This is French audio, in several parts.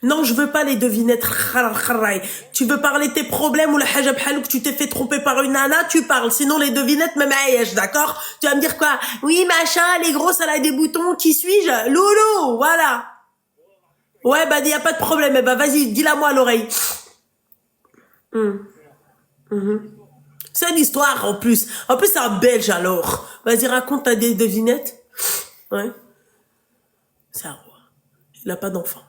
Non, je veux pas les devinettes. Tu veux parler tes problèmes ou la haja bhalouk, tu t'es fait tromper par une nana, tu parles. Sinon, les devinettes, même aïesh, d'accord? Tu vas me dire quoi? Oui, machin, les grosses, elle a des boutons, qui suis-je? Loulou, voilà. Ouais, bah, y a pas de problème. Eh bah, vas-y, dis-la moi à l'oreille. C'est une histoire, en plus. En plus, c'est un belge, alors. Vas-y, raconte ta devinette. Ouais. C'est un roi. Il a pas d'enfant.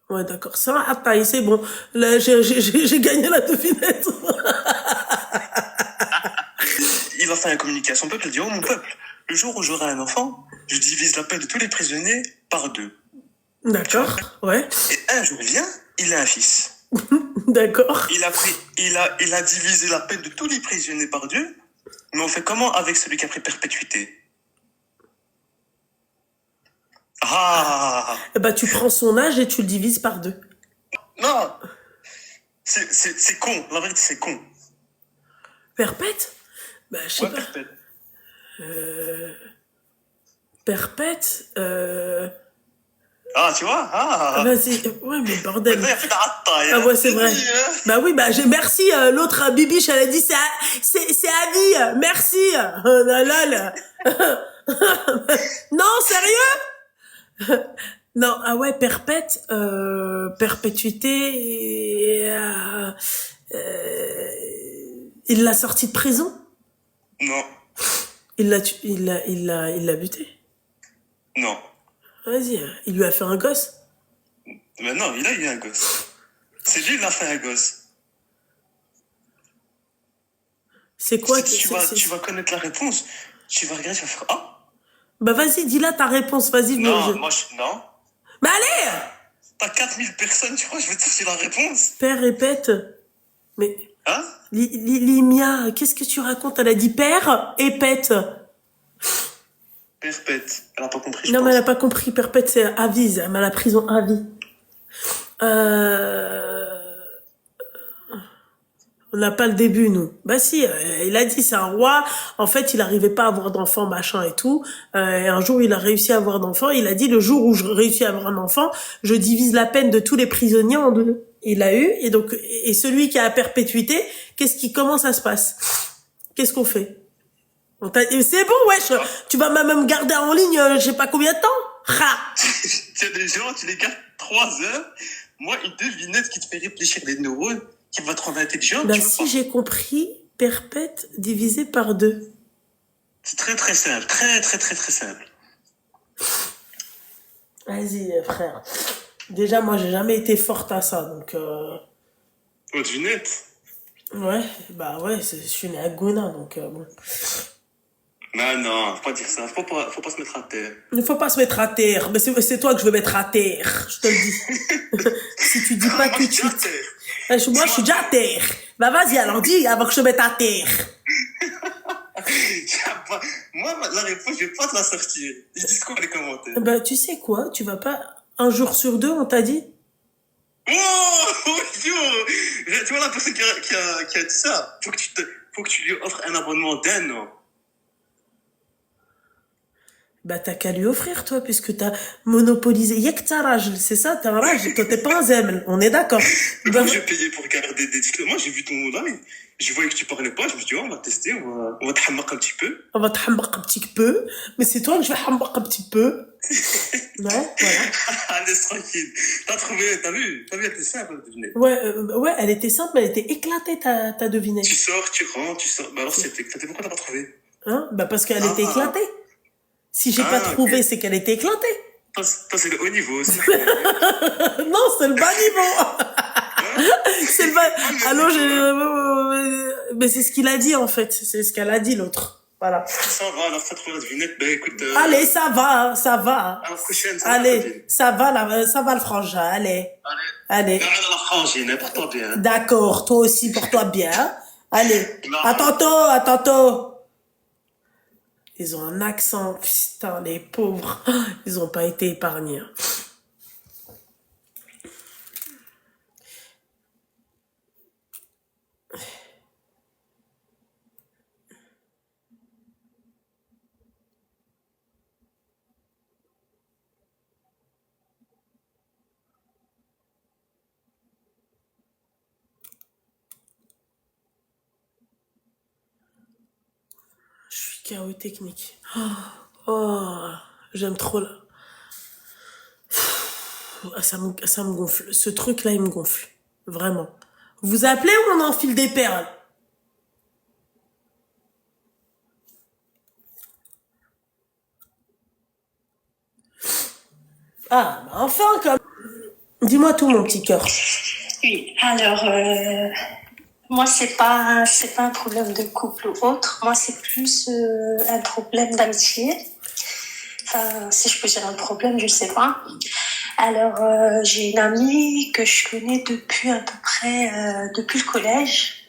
Ouais, d'accord. Ça, attends, c'est bon. Là, j'ai gagné la devinette. Il va faire la communiqué à son peuple, il dit, oh mon peuple, le jour où j'aurai un enfant, je divise la peine de tous les prisonniers par deux. D'accord, ouais. Et un jour vient, il a un fils. D'accord. Il a divisé la peine de tous les prisonniers par deux, mais on fait comment avec celui qui a pris perpétuité? Ah! Eh bah, tu prends son âge et tu le divises par deux. Non! C'est con, la vérité c'est con. Perpète? Bah, je sais Ouais, pas. perpète. Perpète, Ah, tu vois? Ah! vas-y. Ouais, mais bordel. Maintenant, il a fait ta Ah ouais, c'est vrai. Bah oui, bah merci. L'autre Bibiche, elle a dit c'est à vie. Merci. Oh là là là. Non, sérieux? Non, ah ouais, perpète, perpétuité. Il l'a sorti de prison. Non, Il l'a buté. non. Vas-y, il lui a fait un gosse. Mais non, il a eu un gosse. C'est lui, il a fait un gosse. C'est quoi Si tu vas connaître la réponse, tu vas regarder, tu vas faire ah. Bah vas-y, dis là ta réponse, vas-y. Non, non. Bah allez! T'as 4000 personnes, tu crois, je vais te chercher la réponse. Père répète. Mais. Hein? Limia, qu'est-ce que tu racontes? Elle a dit père et pète. Perpète. Elle a pas compris, je Non, pense. mais elle a pas compris. Perpète, c'est avise. Elle m'a la prison à vie. On n'a pas le début, nous. Bah si, il a dit c'est un roi. En fait, il n'arrivait pas à avoir d'enfant, machin et tout. Et un jour, il a réussi à avoir d'enfant. Il a dit le jour où je réussis à avoir un enfant, je divise la peine de tous les prisonniers en deux. Il l'a eu. Et donc, et celui qui a la perpétuité, comment ça se passe? Qu'est-ce qu'on fait? C'est bon, wesh. Tu vas même me garder en ligne, je sais pas combien de temps. Ha! Tu as des gens, tu les gardes 3 heures. Moi, une devinette qui te fait réfléchir les neurones, qui va te rendre intelligent. Bah si j'ai compris, perpète divisé par deux. C'est très très simple, très très très très simple. Vas-y, frère. Déjà, moi, j'ai jamais été forte à ça, donc. Oh, devinette. Ouais, bah ouais, je suis né à Gouna, donc bon. Non, faut pas dire ça. Faut pas se mettre à terre. Il faut pas se mettre à terre. Mais c'est toi que je veux mettre à terre, je te le dis. Si tu dis pas tout de suite. Moi, je suis déjà à terre. Bah vas-y, alors dis avant que je te mette à terre. Moi, la réponse, je vais pas te la sortir. Ils disent quoi les commentaires? Bah tu sais quoi, tu vas pas. Un jour sur deux, on t'a dit? Oh, yo! Tu vois la personne qui a dit ça? Faut que tu lui offres un abonnement d'un an. Bah t'as qu'à lui offrir, toi, puisque t'as monopolisé. Yek ta rage, c'est ça, t'es un rage. Toi, t'es pas un zemel, on est d'accord. Bah, moi, j'ai payé pour regarder des titres. Moi, j'ai vu ton live. Je voyais que tu parlais pas. Je me suis dit, oh, on va tester, on va te hammer un petit peu. On va te hammer un petit peu, mais c'est toi que je vais hammer un petit peu. Ouais, voilà. Allez, tranquille. T'as vu, elle était simple, la devinette. Ouais, elle était simple, mais elle était éclatée, ta devinette. Tu sors, tu rentres, tu sors. Bah alors, c'était éclaté. Pourquoi t'as pas trouvé? Hein? Bah parce qu'elle était éclatée. Si j'ai pas trouvé, c'est qu'elle était éclatée. Toi, c'est le haut niveau. Non, c'est le bas niveau. C'est le bas. Alors, mais c'est ce qu'il a dit, en fait. C'est ce qu'elle a dit, l'autre. Voilà. Ça va, alors, t'as trouvé la devinette. Bah écoute. Allez, ça va, hein, ça va. À la prochaine. Allez, ça va le frangin, allez. Allez. Garde la frangine, porte-toi bien. D'accord, toi aussi, porte-toi bien. Allez, à tantôt. Ils ont un accent, putain, les pauvres, ils ont pas été épargnés. Chaos technique. Oh, j'aime trop là. Ah, ça me gonfle. Ce truc-là, il me gonfle. Vraiment. Vous appelez ou on enfile des perles? Ah, bah enfin, comme... Dis-moi tout, mon petit cœur. Oui, alors, moi, c'est pas un problème de couple ou autre. Moi, c'est plus un problème d'amitié. Enfin, si je peux dire un problème, je sais pas. Alors, j'ai une amie que je connais depuis à peu près, depuis le collège.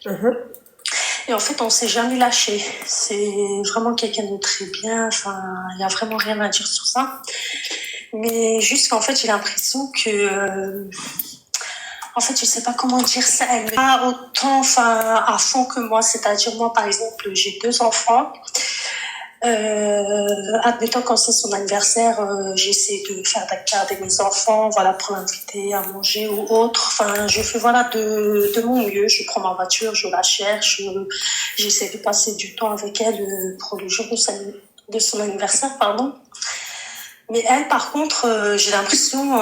Et en fait, on s'est jamais lâché. C'est vraiment quelqu'un de très bien. Enfin, il y a vraiment rien à dire sur ça. Mais juste qu'en fait, j'ai l'impression que, en fait, je sais pas comment dire ça. Elle n'est pas autant, enfin, à fond que moi. C'est-à-dire, moi, par exemple, j'ai 2 enfants. Admettons, quand c'est son anniversaire, j'essaie de faire garder mes enfants, voilà, pour l'inviter à manger ou autre. Enfin, je fais, voilà, de mon mieux. Je prends ma voiture, je la cherche, j'essaie de passer du temps avec elle pour le jour de son anniversaire, pardon. Mais elle, par contre, j'ai l'impression,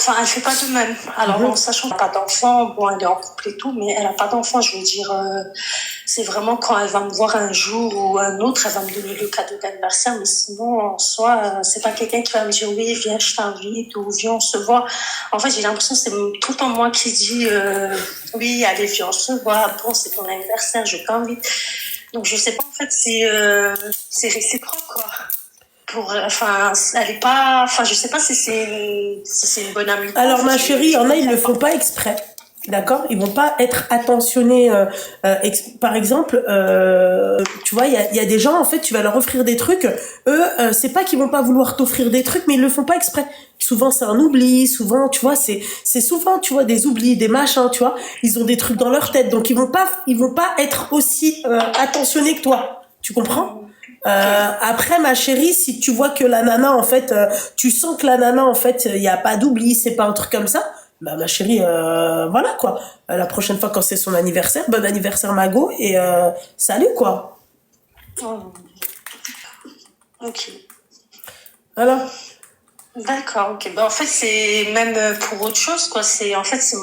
elle fait pas de même. Alors, en sachant qu'elle n'a pas d'enfant, bon, elle est en couple et tout, mais elle a pas d'enfant. Je veux dire, c'est vraiment quand elle va me voir un jour ou un autre, elle va me donner le cadeau d'anniversaire. Mais sinon, en soi, c'est pas quelqu'un qui va me dire oui, viens, je t'invite ou viens, on se voit. En fait, j'ai l'impression que c'est tout le temps moi qui dis oui, allez, viens, on se voit. Bon, c'est ton anniversaire, je t'invite. Donc, je sais pas en fait si c'est réciproque, quoi. Elle est pas, je sais pas si c'est une bonne amie. Alors, ma chérie, il y en a, ils le font pas exprès. D'accord? Ils vont pas être attentionnés. Par exemple, tu vois, il y a des gens, en fait, tu vas leur offrir des trucs. Eux, c'est pas qu'ils vont pas vouloir t'offrir des trucs, mais ils le font pas exprès. Souvent, c'est un oubli. Souvent, tu vois, c'est souvent, tu vois, des oublis, des machins, tu vois. Ils ont des trucs dans leur tête, donc ils vont pas être aussi attentionnés que toi. Tu comprends? Après, ma chérie, si tu vois que la nana, en fait, tu sens que la nana, en fait, il y a pas d'oubli, c'est pas un truc comme ça. Bah, ma chérie, voilà, quoi. La prochaine fois, quand c'est son anniversaire, bon anniversaire, Mago, et salut, quoi. Oh. Ok. Voilà. D'accord, ok. Ben, en fait, c'est même pour autre chose, quoi. En fait, c'est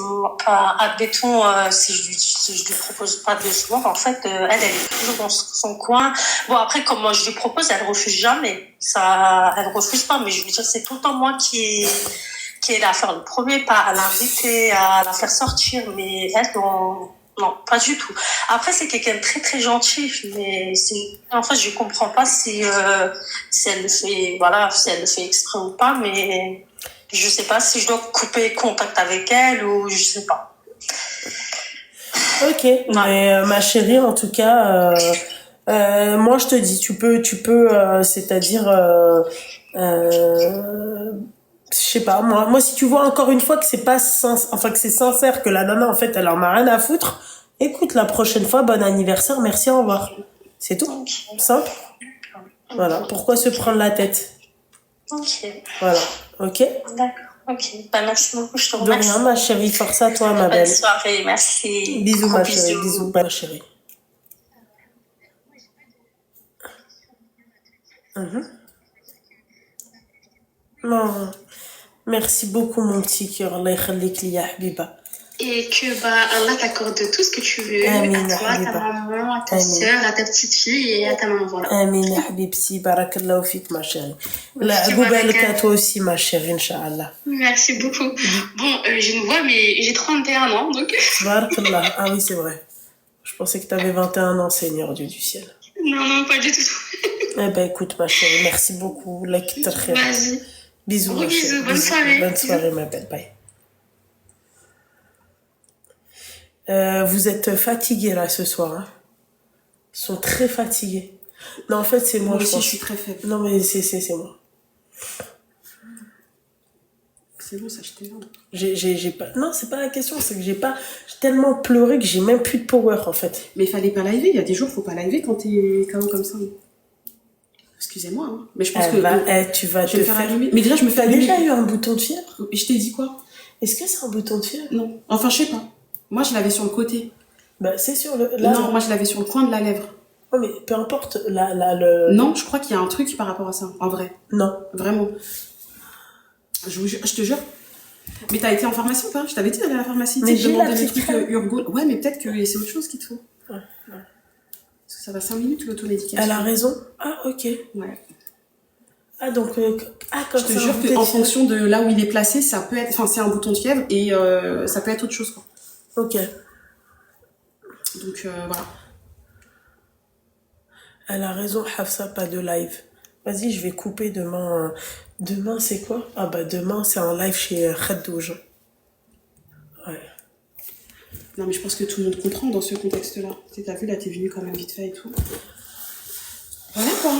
pas, admettons, si je lui propose pas de se voir, en fait, elle est toujours dans son coin. Bon, après, comme moi, je lui propose, elle refuse jamais. Elle refuse pas, mais je veux dire, c'est tout le temps moi qui est là à faire le premier pas, à l'inviter, à la faire sortir, mais elle, non, pas du tout. Après, c'est quelqu'un de très très gentil, mais en fait, je comprends pas si elle le fait, voilà, si elle le fait exprès ou pas, mais je sais pas si je dois couper contact avec elle ou je sais pas. Ok, mais ma chérie, en tout cas, moi je te dis, tu peux, c'est-à-dire, je sais pas, moi si tu vois encore une fois que c'est pas que c'est sincère, que la nana en fait elle en a rien à foutre, écoute, la prochaine fois, bon anniversaire, merci, au revoir. C'est tout, simple. Voilà, pourquoi se prendre la tête? Ok. Voilà, ok. D'accord. Ok, bah, merci beaucoup, je te remercie. De rien, ma chérie, force à toi, ma belle. Bonne soirée, merci. Bisous, ma chérie, bisous, ma chérie. Non. Merci beaucoup, mon petit cœur. Allah yakhlik li ya habiba. Et que Allah t'accorde tout ce que tu veux, Amin, à toi, à ta habiba. maman, à ta Amin. sœur, à ta petite fille et à ta maman, voilà. Amin, ya habibti. Barakallahu fik, ma chérie. La Merci, goubalka, Baraka. toi aussi, ma chérie, Inch'Allah. Merci beaucoup. Bon, j'ai une voix, mais j'ai 31 ans, donc... Barakallah. Ah oui, c'est vrai. Je pensais que t'avais 21 ans, Seigneur Dieu du ciel. Non, pas du tout. Eh ben, écoute, ma chérie, merci beaucoup. La khair. Vas-y. Bisous, Gros ma chérie. bisous, bonne soirée. Bonne soirée, ma belle. Bye. Vous êtes fatigués, là, ce soir, hein? Ils sont très fatigués. Non, en fait, c'est moi, Moi je aussi, pense. je suis très faible. Non, mais c'est moi. C'est bon, ça, je t'ai là. J'ai pas... Non, c'est pas la question, c'est que j'ai tellement pleuré que j'ai même plus de power, en fait. Mais il fallait pas liver. Il y a des jours, faut pas liver quand t'es KO comme ça. Excusez-moi, hein. Mais je pense que... Tu vas je te vais me faire faire... allumer. Mais déjà, je me fais T'as allumer. déjà eu un bouton de fièvre? Et je t'ai dit quoi? Est-ce que c'est un bouton de fièvre? Non. Enfin, je sais pas. Moi, je l'avais sur le côté. Bah, c'est sur le... Là, Non, moi, je l'avais sur le coin de la lèvre. Oh, mais peu importe, le... Non, je crois qu'il y a un truc par rapport à ça, en vrai. Non. Vraiment. Je te jure. Mais t'as été en pharmacie ou pas? Je t'avais dit d'aller à la pharmacie. Mais j'ai la des petite trucs crème. Urgo. Ouais, mais peut-être que c'est autre chose qu'il te faut. Ouais. Parce que ça va 5 minutes l'automédication. Elle a raison. Ah, ok. Ouais. Ah, donc, quand Je te jure qu'en fonction de là où il est placé, ça peut être. Enfin, c'est un bouton de fièvre et ça peut être autre chose, quoi. Ok. Donc, voilà. Elle a raison, Hafsa, pas de live. Vas-y, je vais couper demain. Demain, c'est quoi? Ah, bah, demain, c'est un live chez Khadouj. Ouais. Non, mais je pense que tout le monde comprend dans ce contexte-là. Tu sais, t'as vu, là, t'es venu quand même vite fait et tout. Voilà, quoi.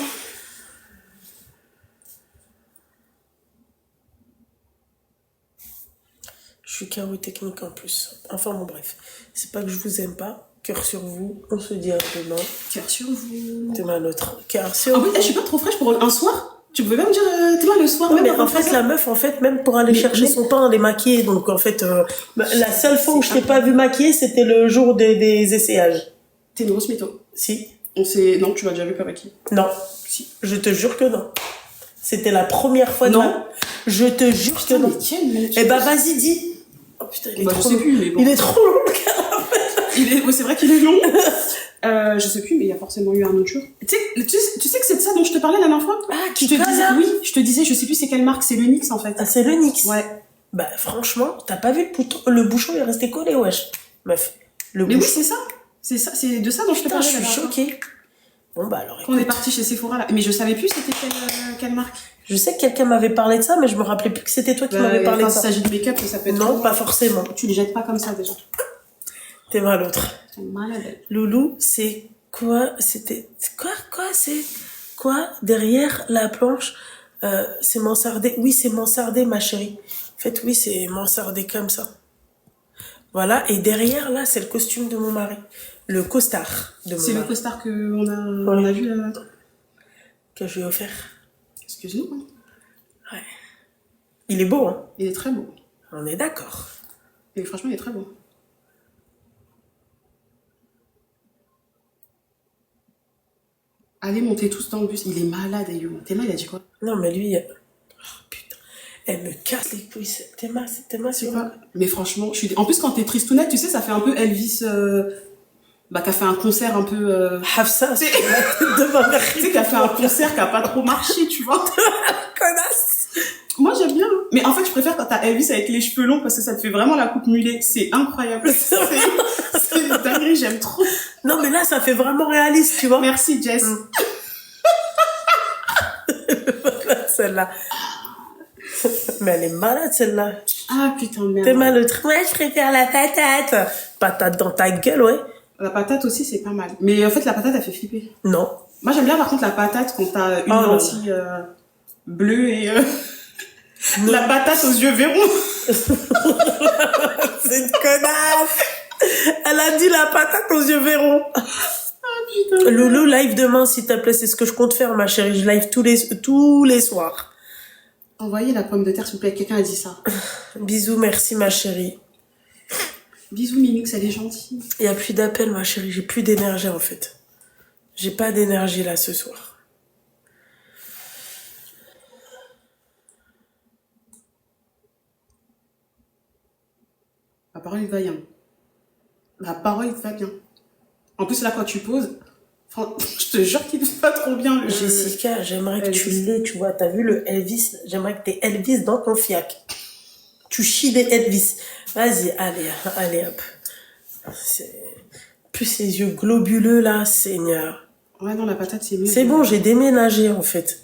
Je suis KO technique en plus. Enfin, bon, bref. C'est pas que je vous aime pas. Cœur sur vous. On se dit à demain. Cœur sur vous. Demain, l'autre. Cœur sur Ah vous. oui, je suis pas trop fraîche pour un soir. Tu pouvais même dire, t'es là le soir. Non, même mais avant en fait, ça. la meuf, en fait, même pour aller chercher son pain, elle est maquillée. Donc, en fait, la seule fois où je t'ai pas vu maquillée, c'était le jour des essayages. T'es une grosse mytho. Si. On s'est... Non, tu m'as déjà vu pas maquillée. Non. Si. Je te jure que non. C'était la première fois de Non. ma... Je te jure que non. Eh ben, vas-y, dis. Oh putain, il est trop je sais long. plus, mais bon. Il est trop long, le gars. Ouais, c'est vrai qu'il est long. Je sais plus, mais il y a forcément eu un autre jour. Tu sais que c'est de ça dont je te parlais la dernière fois? Ah, Je te disais, oui, je te disais, je sais plus c'est quelle marque, c'est le NYX en fait. Ah, c'est le NYX. Ouais. Bah, franchement, t'as pas vu le bouchon, il est resté collé, wesh. Meuf. Le Mais oui, bouchon. c'est ça. C'est ça, c'est de ça dont je te Putain, parlais. je la suis dernière fois. choquée. Bon, bah, alors, Quand on est écoute. parti chez Sephora là. Mais je savais plus c'était quelle marque. Je sais que quelqu'un m'avait parlé de ça, mais je me rappelais plus que c'était toi qui m'avais parlé de Quand ça. il s'agit de make-up, ça peut être. Non, pas forcément. Tu les jettes pas comme ça déjà. T'es mal l'autre. T'es malade. Loulou, c'est quoi? C'est quoi derrière la planche? C'est mansardé. Oui, c'est mansardé, ma chérie. En fait, oui, c'est mansardé comme ça. Voilà. Et derrière, là, c'est le costume de mon mari. Le costard de mon C'est le mari. costard on a vu là. Que je lui ai offert. Excuse-nous. Hein. Ouais. Il est beau, hein? Il est très beau. On est d'accord. Et franchement, il est très beau. Allez, montez tous dans le bus. Il est malade, Ayo. Théma, il a dit quoi? Non, mais lui, oh, putain. Elle me casse les couilles. Théma, C'est quoi? Mais franchement, en plus, quand t'es tristounette, tu sais, ça fait un peu Elvis, qui a fait un concert un peu, Hafsa, c'est la tête de ma mère. tu sais, qui a fait un concert qui a pas trop marché, tu vois. Connasse. Moi, j'aime bien. Mais en fait, je préfère quand t'as Elvis avec les cheveux longs parce que ça te fait vraiment la coupe mulet. C'est incroyable. C'est une dinguerie, j'aime trop. Non, mais là, ça fait vraiment réaliste, tu vois. Merci, Jess. Celle-là. Mais elle est malade, celle-là. Ah, putain, merde. T'es mal le truc. Ouais, je préfère la patate. Patate dans ta gueule, ouais. La patate aussi, c'est pas mal. Mais en fait, la patate, elle fait flipper. Non. Moi, j'aime bien, par contre, la patate quand t'as une lentille bleue et la patate aux yeux verrons. C'est une connasse. Elle a dit la patate aux yeux verrons. Ah, putain. Loulou, live demain, s'il te plaît. C'est ce que je compte faire, ma chérie. Je live tous les soirs. Envoyez la pomme de terre, s'il vous plaît. Quelqu'un a dit ça. Bisous, merci, ma chérie. Bisous, Minux, elle est gentille. Il n'y a plus d'appel, ma chérie. J'ai plus d'énergie, en fait. J'ai pas d'énergie, là, ce soir. La parole, il va bien. La parole, il va bien. En plus, là, quand tu poses, je te jure qu'il va pas trop bien. Jessica, j'aimerais que tu Elvis. l'aies, tu vois. T'as vu le Elvis? J'aimerais que t'aies Elvis dans ton fiac. Tu chies des Elvis. Vas-y, allez, hop. Plus ces yeux globuleux, là, Seigneur. Ouais, non, la patate, c'est mieux. C'est bon, j'ai déménagé, en fait.